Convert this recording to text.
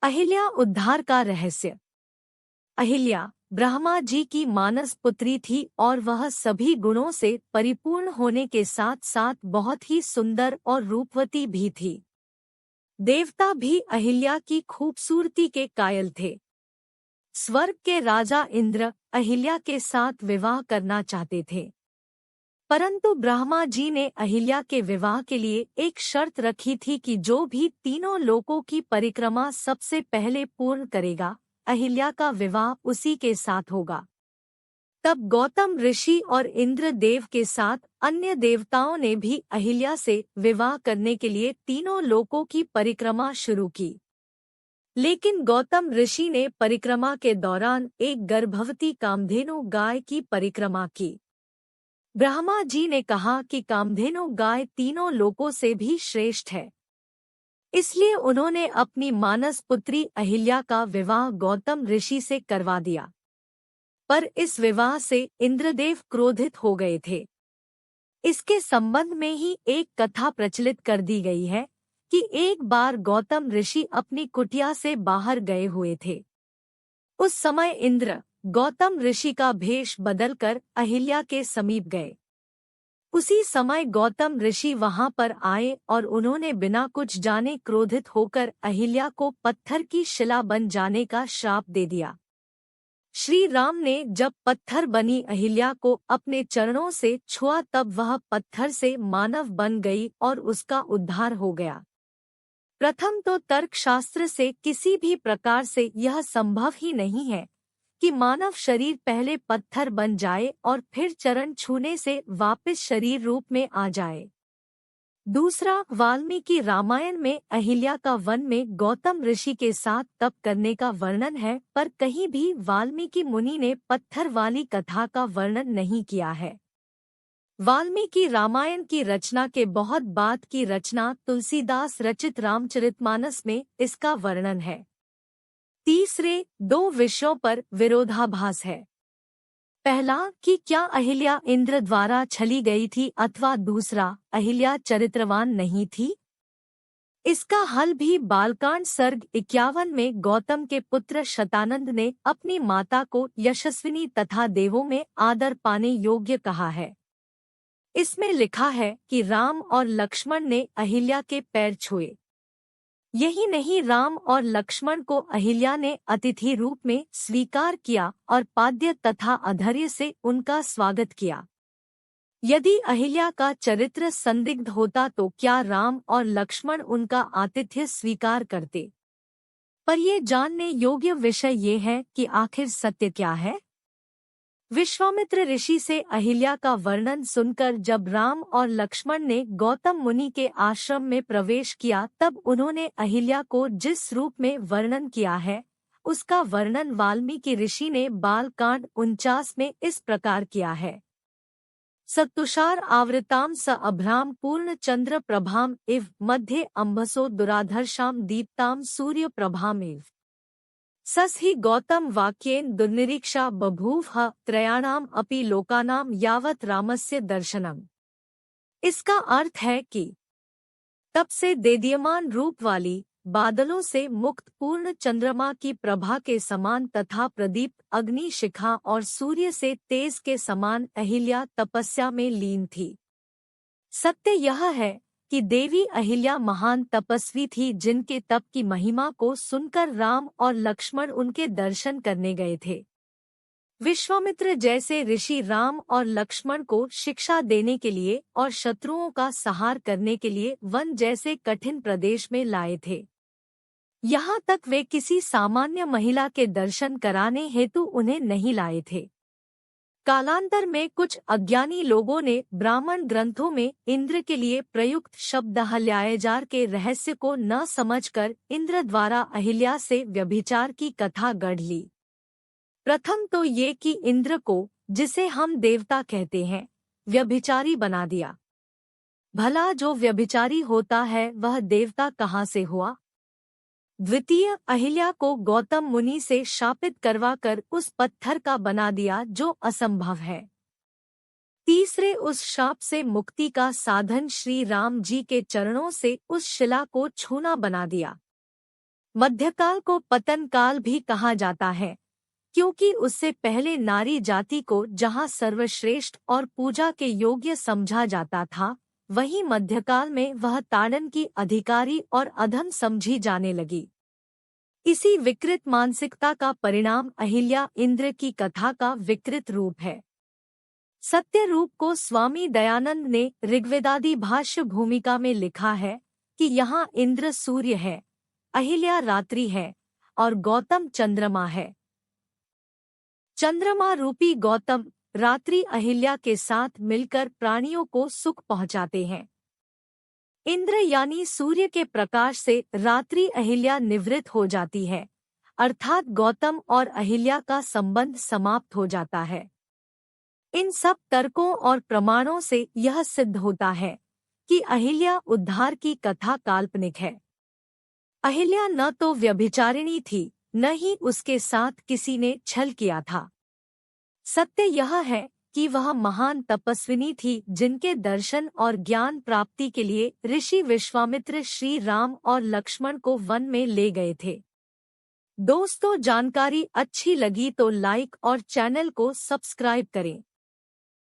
अहिल्या उद्धार का रहस्य। अहिल्या ब्रह्मा जी की मानस पुत्री थी और वह सभी गुणों से परिपूर्ण होने के साथ साथ बहुत ही सुंदर और रूपवती भी थी। देवता भी अहिल्या की खूबसूरती के कायल थे। स्वर्ग के राजा इंद्र अहिल्या के साथ विवाह करना चाहते थे, परंतु ब्रह्मा जी ने अहिल्या के विवाह के लिए एक शर्त रखी थी कि जो भी तीनों लोकों की परिक्रमा सबसे पहले पूर्ण करेगा, अहिल्या का विवाह उसी के साथ होगा। तब गौतम ऋषि और इंद्र देव के साथ अन्य देवताओं ने भी अहिल्या से विवाह करने के लिए तीनों लोकों की परिक्रमा शुरू की। लेकिन गौतम ऋषि ने परिक्रमा के दौरान एक गर्भवती कामधेनु गाय की परिक्रमा की। ब्रह्मा जी ने कहा कि कामधेनु गाय तीनों लोकों से भी श्रेष्ठ है, इसलिए उन्होंने अपनी मानस पुत्री अहिल्या का विवाह गौतम ऋषि से करवा दिया। पर इस विवाह से इंद्रदेव क्रोधित हो गए थे। इसके संबंध में ही एक कथा प्रचलित कर दी गई है कि एक बार गौतम ऋषि अपनी कुटिया से बाहर गए हुए थे। उस समय इंद्र गौतम ऋषि का भेष बदलकर अहिल्या के समीप गए। उसी समय गौतम ऋषि वहां पर आए और उन्होंने बिना कुछ जाने क्रोधित होकर अहिल्या को पत्थर की शिला बन जाने का श्राप दे दिया। श्री राम ने जब पत्थर बनी अहिल्या को अपने चरणों से छुआ तब वह पत्थर से मानव बन गई और उसका उद्धार हो गया। प्रथम तो तर्कशास्त्र से किसी भी प्रकार से यह संभव ही नहीं है कि मानव शरीर पहले पत्थर बन जाए और फिर चरण छूने से वापस शरीर रूप में आ जाए। दूसरा, वाल्मीकि रामायण में अहिल्या का वन में गौतम ऋषि के साथ तप करने का वर्णन है, पर कहीं भी वाल्मीकि मुनि ने पत्थर वाली कथा का वर्णन नहीं किया है। वाल्मीकि रामायण की रचना के बहुत बाद की रचना तुलसीदास रचित रामचरितमानस में इसका वर्णन है। तीसरे, दो विषयों पर विरोधाभास है। पहला कि क्या अहिल्या इंद्र द्वारा छली गई थी, अथवा दूसरा अहिल्या चरित्रवान नहीं थी। इसका हल भी बालकांड सर्ग 51 में गौतम के पुत्र शतानंद ने अपनी माता को यशस्विनी तथा देवों में आदर पाने योग्य कहा है। इसमें लिखा है कि राम और लक्ष्मण ने अहिल्या के पैर छुए। यही नहीं, राम और लक्ष्मण को अहिल्या ने अतिथि रूप में स्वीकार किया और पाद्य तथा अधर्य से उनका स्वागत किया। यदि अहिल्या का चरित्र संदिग्ध होता तो क्या राम और लक्ष्मण उनका आतिथ्य स्वीकार करते। पर ये जानने योग्य विषय ये है कि आखिर सत्य क्या है। विश्वामित्र ऋषि से अहिल्या का वर्णन सुनकर जब राम और लक्ष्मण ने गौतम मुनि के आश्रम में प्रवेश किया तब उन्होंने अहिल्या को जिस रूप में वर्णन किया है उसका वर्णन वाल्मीकि ऋषि ने बालकांड 49 में इस प्रकार किया है। सत्तुषार आवृताम स अभ्राम पूर्ण चंद्र प्रभाम इव मध्ये अम्भसो दुराधर्षाम दीप्ताम सूर्य प्रभाम इव। सस ही गौतम वाक्येन दुर्निरीक्षा बभूव त्रयाणाम अपि लोकानाम यावत रामस्य दर्शनम। इसका अर्थ है कि तब से देदीयमान रूप वाली बादलों से मुक्त पूर्ण चंद्रमा की प्रभा के समान तथा प्रदीप्त अग्नि शिखा और सूर्य से तेज के समान अहिल्या तपस्या में लीन थी। सत्य यह है कि देवी अहिल्या महान तपस्वी थी जिनके तप की महिमा को सुनकर राम और लक्ष्मण उनके दर्शन करने गए थे। विश्वामित्र जैसे ऋषि राम और लक्ष्मण को शिक्षा देने के लिए और शत्रुओं का संहार करने के लिए वन जैसे कठिन प्रदेश में लाए थे। यहाँ तक वे किसी सामान्य महिला के दर्शन कराने हेतु उन्हें नहीं लाए थे। कालांतर में कुछ अज्ञानी लोगों ने ब्राह्मण ग्रंथों में इंद्र के लिए प्रयुक्त शब्द अहल्यायजार के रहस्य को न समझकर इंद्र द्वारा अहिल्या से व्यभिचार की कथा गढ़ ली। प्रथम तो ये कि इंद्र को, जिसे हम देवता कहते हैं, व्यभिचारी बना दिया। भला जो व्यभिचारी होता है वह देवता कहाँ से हुआ। द्वितीय, अहिल्या को गौतम मुनि से शापित करवाकर उस पत्थर का बना दिया जो असंभव है। तीसरे, उस शाप से मुक्ति का साधन श्री राम जी के चरणों से उस शिला को छूना बना दिया। मध्यकाल को पतन काल भी कहा जाता है, क्योंकि उससे पहले नारी जाति को जहाँ सर्वश्रेष्ठ और पूजा के योग्य समझा जाता था, वहीं मध्यकाल में वह ताड़न की अधिकारी और अधम समझी जाने लगी। इसी विकृत मानसिकता का परिणाम अहिल्या इंद्र की कथा का विकृत रूप है। सत्य रूप को स्वामी दयानंद ने ऋग्वेदादि भाष्य भूमिका में लिखा है कि यहाँ इंद्र सूर्य है, अहिल्या रात्रि है और गौतम चंद्रमा है। चंद्रमा रूपी गौतम रात्रि अहिल्या के साथ मिलकर प्राणियों को सुख पहुँचाते हैं। इंद्र यानी सूर्य के प्रकाश से रात्रि अहिल्या निवृत्त हो जाती है, अर्थात गौतम और अहिल्या का संबंध समाप्त हो जाता है। इन सब तर्कों और प्रमाणों से यह सिद्ध होता है कि अहिल्या उद्धार की कथा काल्पनिक है। अहिल्या न तो व्यभिचारिणी थी, न ही उसके साथ किसी ने छल किया था। सत्य यह है कि वह महान तपस्विनी थी, जिनके दर्शन और ज्ञान प्राप्ति के लिए ऋषि विश्वामित्र श्री राम और लक्ष्मण को वन में ले गए थे। दोस्तों, जानकारी अच्छी लगी तो लाइक और चैनल को सब्सक्राइब करें।